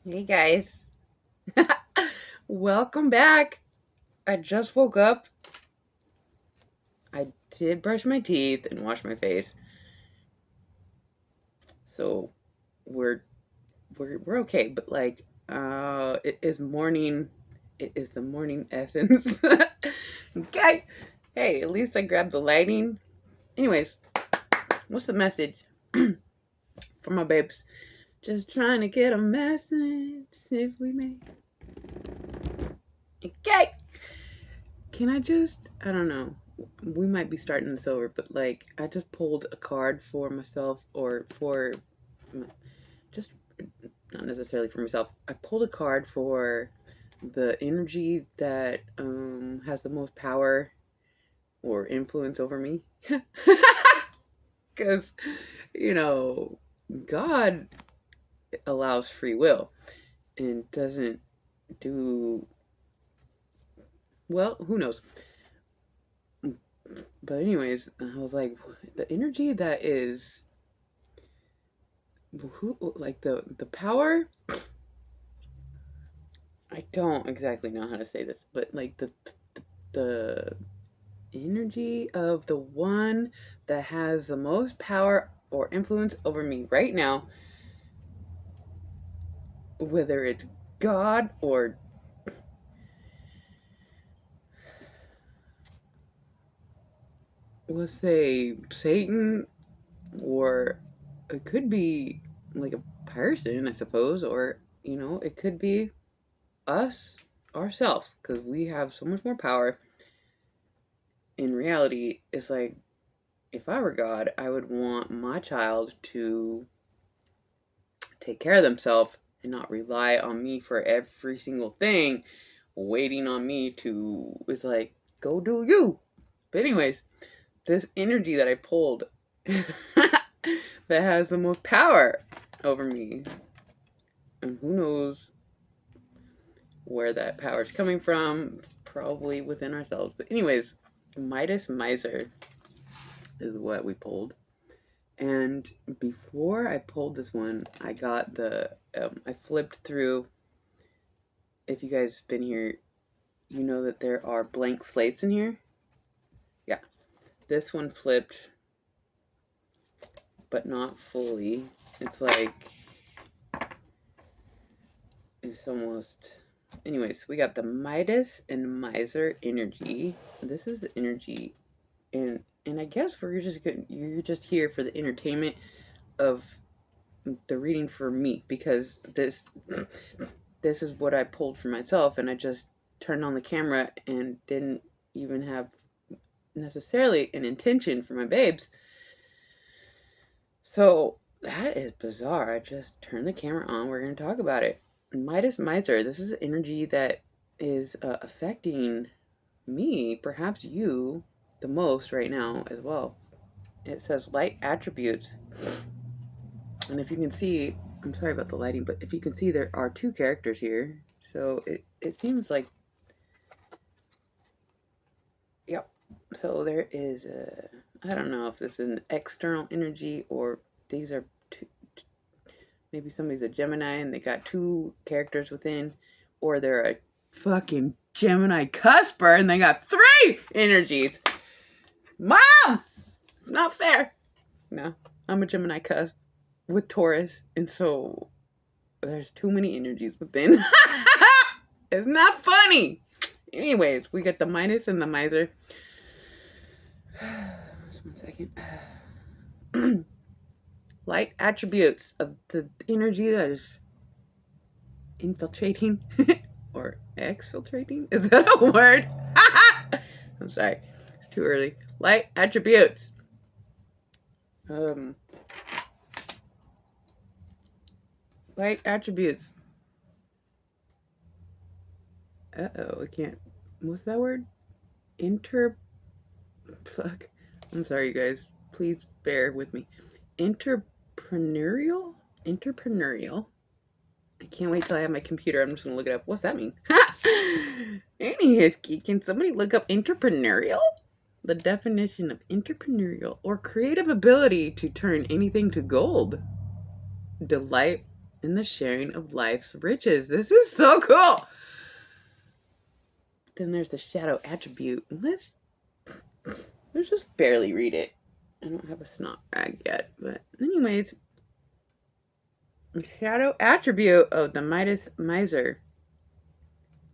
Hey guys, welcome back. I just woke up. I did brush my teeth and wash my face, so we're we're okay. But it is morning. It is the morning essence. Okay. Hey, at least I grabbed the lighting. Anyways, what's the message for my babes? Just trying to get a message, if we may. Okay. Can I just, I don't know, we might be starting this over, but I just pulled a card for myself or for just not necessarily for myself. I pulled a card for the energy that has the most power or influence over me. Because, you know, God allows free will and doesn't do, well, who knows? But anyways, I was like, the energy that is who, like the power. I don't exactly know how to say this, but like the energy of the one that has the most power or influence over me right now, whether it's God or let's say Satan, or it could be like a person, I suppose, or it could be us ourselves because we have so much more power. In reality, it's like if I were God, I would want my child to take care of themselves and not rely on me for every single thing, waiting on me to, it's like, go do you. But anyways, this energy that I pulled that has the most power over me, and who knows where that power is coming from, probably within ourselves. But anyways, Midas Miser is what we pulled. And before I pulled this one, I got I flipped through. If you guys have been here, you know that there are blank slates in here. Yeah. This one flipped, but not fully. It's like, it's almost. Anyways, we got the Midas and Miser energy. This is the energy. And I guess you're just here for the entertainment of the reading for me, because this is what I pulled for myself, and I just turned on the camera and didn't even have necessarily an intention for my babes. So that is bizarre. I just turned the camera on. We're going to talk about it. Midas Miser. This is energy that is affecting me, perhaps you, the most right now as well. It says light attributes. And if you can see, I'm sorry about the lighting, but if you can see, there are two characters here. So it seems like, yep. So there is I don't know if this is an external energy or these are maybe somebody's a Gemini and they got two characters within, or they're a fucking Gemini cusper and they got three energies. Mom! It's not fair. No, I'm a Gemini cusp with Taurus, and so there's too many energies within. It's not funny. Anyways, we got the Midas and the Miser. Just 1 second. Light attributes of the energy that is infiltrating or exfiltrating. Is that a word? I'm sorry. It's too early. Light attributes. Light attributes. Uh-oh, I can't. What's that word? Fuck. I'm sorry, you guys. Please bear with me. Entrepreneurial? Entrepreneurial. I can't wait till I have my computer. I'm just going to look it up. What's that mean? Anywho, can somebody look up entrepreneurial? The definition of entrepreneurial or creative ability to turn anything to gold. Delight in the sharing of life's riches. This is so cool. Then there's the shadow attribute. Let's just barely read it. I don't have a snot rag yet, but anyways, the shadow attribute of the Midas miser.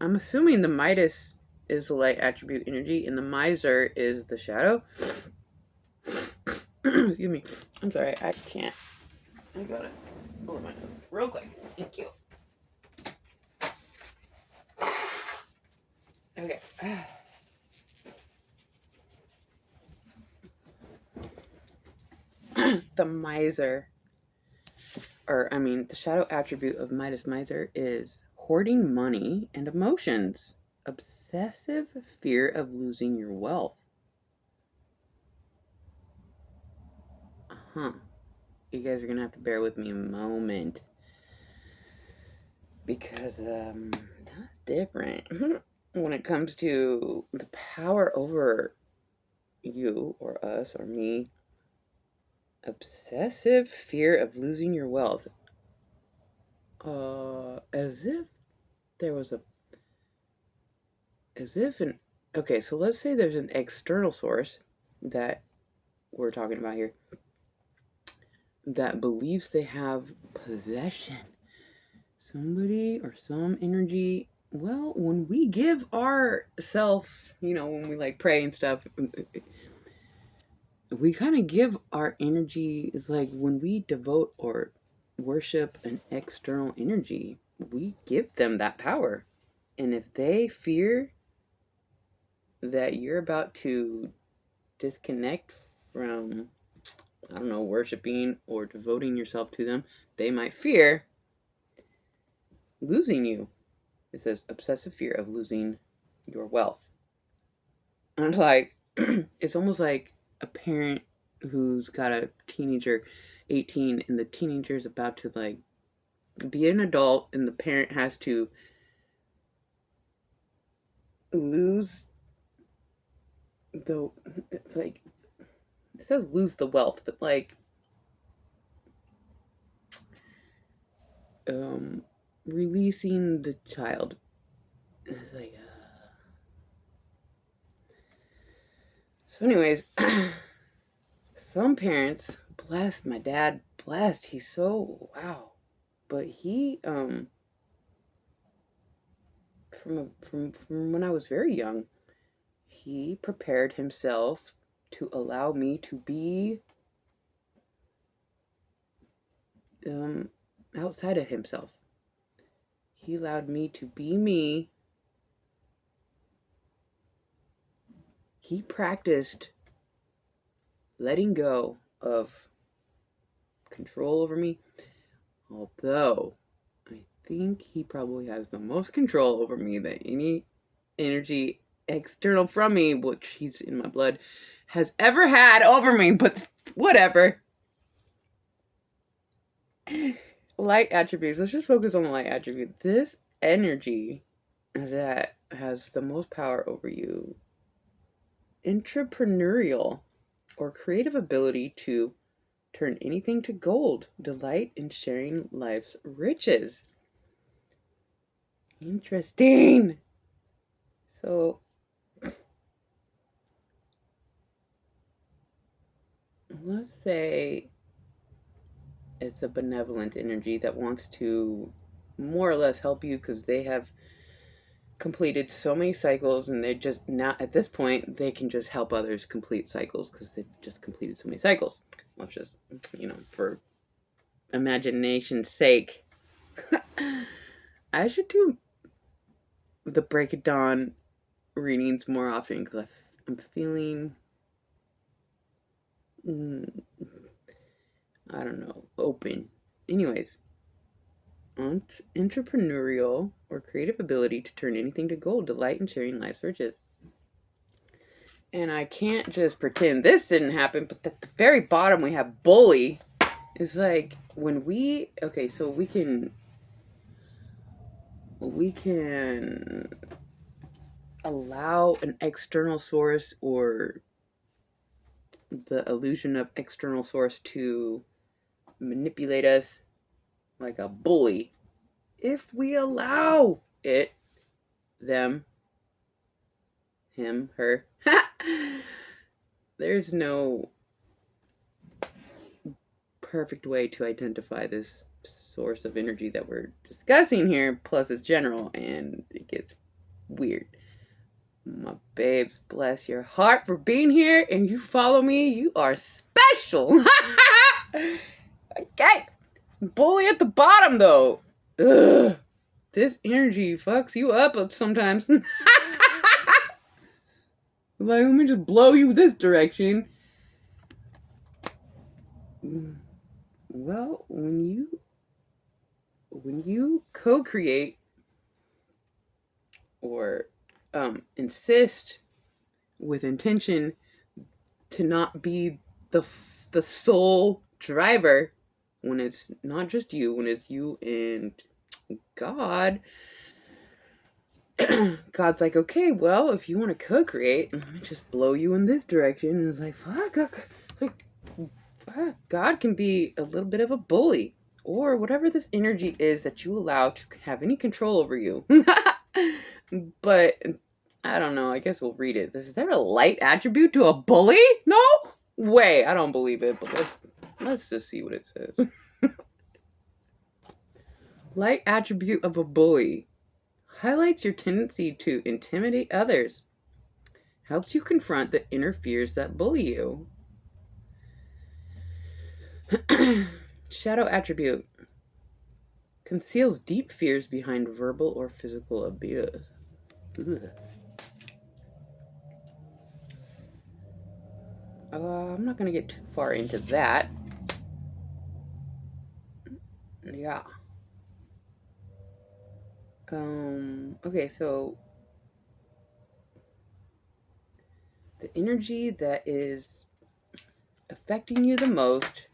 I'm assuming the Midas is the light attribute energy, and the miser is the shadow. Excuse me. I'm sorry. I can't. I gotta blow my nose real quick. Thank you. Okay. The miser, the shadow attribute of Midas miser is hoarding money and emotions, obsessive fear of losing your wealth. You guys are gonna have to bear with me a moment because that's different when it comes to the power over you or us or me. Obsessive fear of losing your wealth. As if there was a. As if an. Okay, so let's say there's an external source that we're talking about here that believes they have possession. Somebody or some energy. Well, when we give our self, when we like pray and stuff, we kind of give our energy. It's like when we devote or worship an external energy, we give them that power. And if they fear that you're about to disconnect from, I don't know, worshiping or devoting yourself to them, they might fear losing you. It says obsessive fear of losing your wealth. And it's like, it's almost like a parent who's got a teenager, 18, and the teenager is about to like be an adult, and the parent has to lose the. It's like it says lose the wealth, but like releasing the child. It's like so. Anyways, some parents blessed. My dad blessed. He's so wow, but he from when I was very young, he prepared himself to allow me to be outside of himself. He allowed me to be me. He practiced letting go of control over me, although I think he probably has the most control over me that any energy external from me, which he's in my blood, has ever had over me, but whatever. Light attributes. Let's just focus on the light attribute. This energy that has the most power over you, entrepreneurial or creative ability to turn anything to gold, delight in sharing life's riches. Interesting. So, let's say it's a benevolent energy that wants to more or less help you because they have completed so many cycles and they're just now at this point they can just help others complete cycles because they've just completed so many cycles. Let's just, for imagination's sake, I should do the Break of Dawn readings more often because I'm feeling I don't know, open. Anyways, entrepreneurial or creative ability to turn anything to gold, delight in sharing life's riches. And I can't just pretend this didn't happen, but at the very bottom we have bully. It's like when so we can allow an external source or the illusion of external source to manipulate us like a bully if we allow it, them, him, her. There's no perfect way to identify this source of energy that we're discussing here, plus it's general and it gets weird. My babes, bless your heart for being here and you follow me. You are special. Okay. Bully at the bottom, though. Ugh. This energy fucks you up sometimes. Like, let me just blow you this direction. Well, when you co-create or insist with intention to not be the sole driver, when it's not just you, when it's you and God, God's like, okay, well, if you want to co-create, let me just blow you in this direction. And it's like, fuck, God can be a little bit of a bully, or whatever this energy is that you allow to have any control over you. But I don't know. I guess we'll read it. Is there a light attribute to a bully? No way. I don't believe it. But let's just see what it says. Light attribute of a bully highlights your tendency to intimidate others. Helps you confront the inner fears that bully you. Shadow attribute conceals deep fears behind verbal or physical abuse. I'm not going to get too far into that. Yeah. Okay, so the energy that is affecting you the most,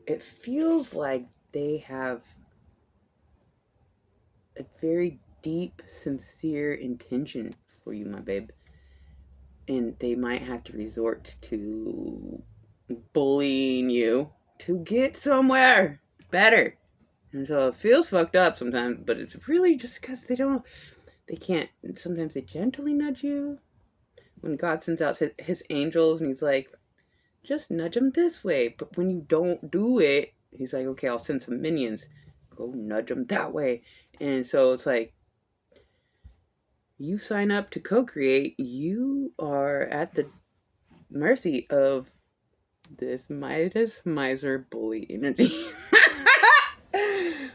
it feels like they have a very deep, sincere intention for you, my babe. And they might have to resort to bullying you to get somewhere better. And so it feels fucked up sometimes, but it's really just because they can't, sometimes they gently nudge you. When God sends out his angels and he's like, just nudge them this way. But when you don't do it, he's like, okay, I'll send some minions. Go nudge them that way. And so it's like, you sign up to co-create, you are at the mercy of this Midas miser bully energy.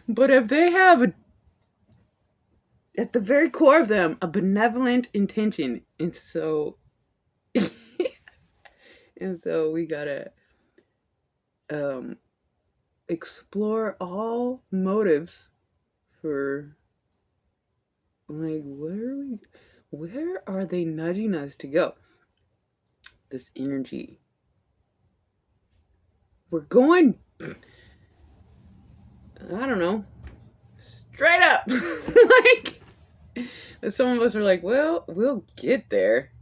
But if they have at the very core of them a benevolent intention, and so we gotta explore all motives for, like, where are they nudging us to go? This energy, we're going, I don't know, straight up. Like, some of us are like, well, we'll get there.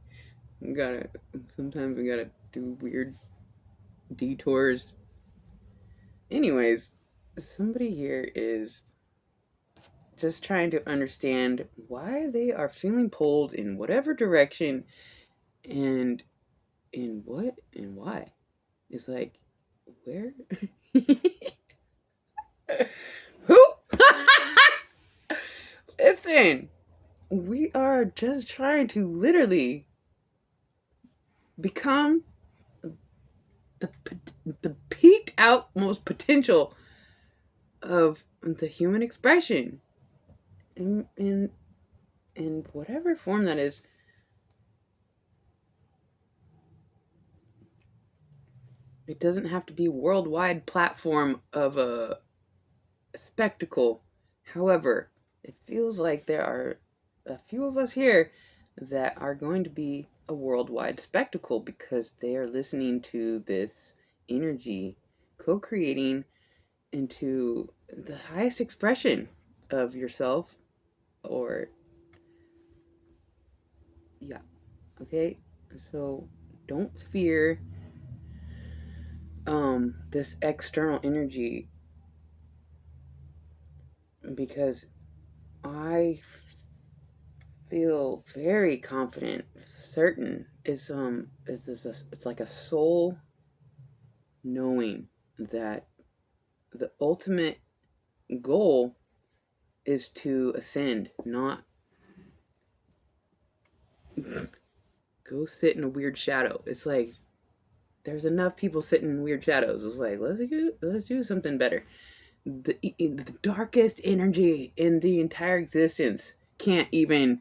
Sometimes we gotta do weird detours. Anyways, somebody here is just trying to understand why they are feeling pulled in whatever direction and in what and why. It's like, where? Who? Listen, we are just trying to literally become the peaked out most potential of the human expression in whatever form that is. It doesn't have to be a worldwide platform of a spectacle. However, it feels like there are a few of us here that are going to be a worldwide spectacle because they are listening to this energy co-creating into the highest expression of yourself. Or yeah, okay, so don't fear this external energy because I feel very confident, certain. It's like a soul knowing that the ultimate goal is to ascend, not go sit in a weird shadow. It's like there's enough people sitting in weird shadows. It's like let's do something better. The darkest energy in the entire existence can't even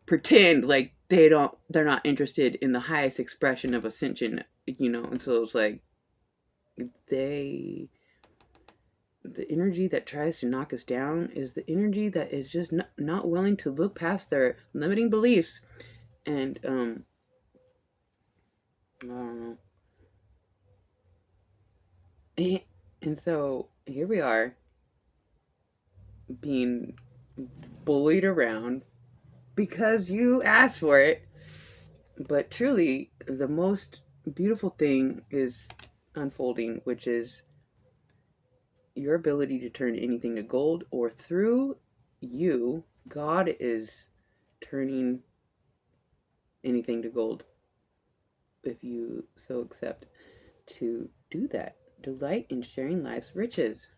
pretend like they're not interested in the highest expression of ascension, and so it's like they the energy that tries to knock us down is the energy that is just not willing to look past their limiting beliefs and I don't know. And so here we are being bullied around because you asked for it. But truly, the most beautiful thing is unfolding, which is your ability to turn anything to gold, or through you, God is turning anything to gold if you so accept to do that. Delight in sharing life's riches.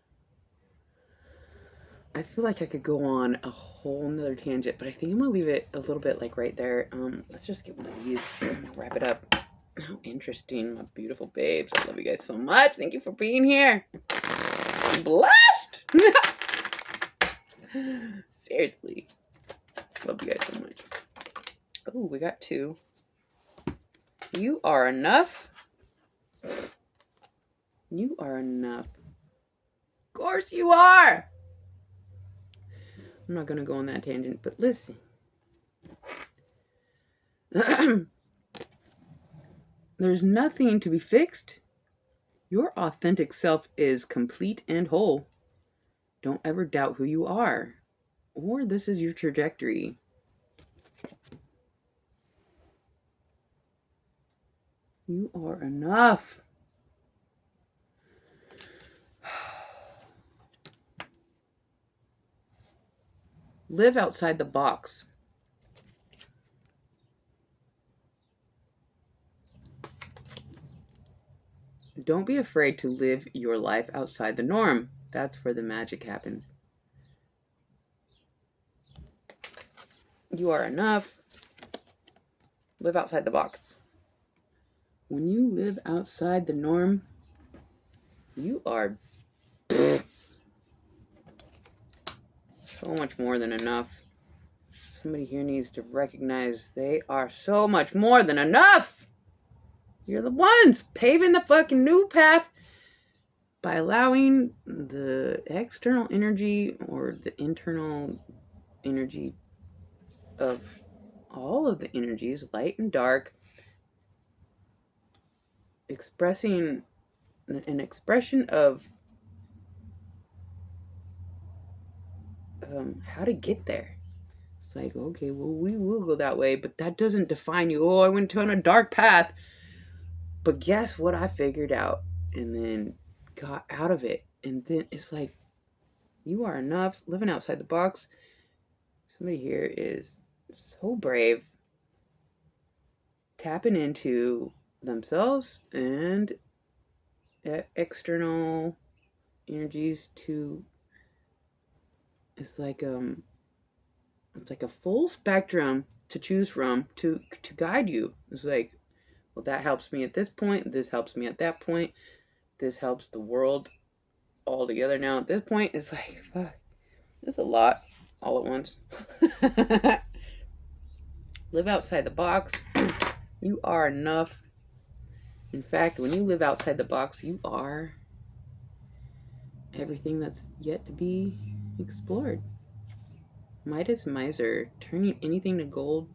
I feel like I could go on a whole nother tangent, but I think I'm gonna leave it a little bit like right there. Let's just get one of these and wrap it up. How interesting, my beautiful babes. I love you guys so much. Thank you for being here. I'm blessed. Seriously. Love you guys so much. Oh, we got two. You are enough. You are enough. Of course you are. I'm not going to go on that tangent, but listen. There's nothing to be fixed. Your authentic self is complete and whole. Don't ever doubt who you are, or this is your trajectory. You are enough. Live outside the box. Don't be afraid to live your life outside the norm. That's where the magic happens. You are enough. Live outside the box. When you live outside the norm, you are so much more than enough. Somebody here needs to recognize they are so much more than enough. You're the ones paving the fucking new path by allowing the external energy or the internal energy of all of the energies, light and dark, expressing an expression of how to get there. It's like, okay, well, we will go that way, but that doesn't define you. Oh, I went on a dark path. But guess what I figured out and then got out of it. And then it's like, you are enough, living outside the box. Somebody here is so brave, tapping into themselves and external energies to, it's like a full spectrum to choose from to guide you. It's like, well, that helps me at this point, this helps me at that point, this helps the world all together. Now at this point it's like, fuck, there's a lot all at once. Live outside the box. You are enough. In fact, when you live outside the box, you are everything that's yet to be explored. Midas Miser, turning anything to gold,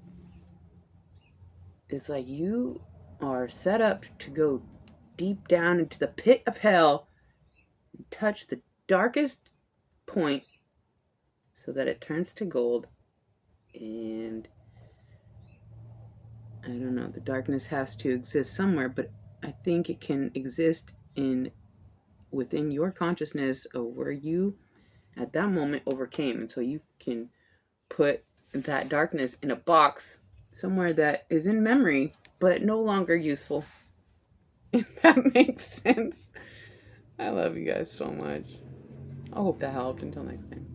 is like you are set up to go deep down into the pit of hell and touch the darkest point so that it turns to gold. And I don't know, the darkness has to exist somewhere, but I think it can exist within your consciousness of where you at that moment overcame. And so you can put that darkness in a box somewhere that is in memory, but no longer useful. If that makes sense. I love you guys so much. I hope that helped. Until next time.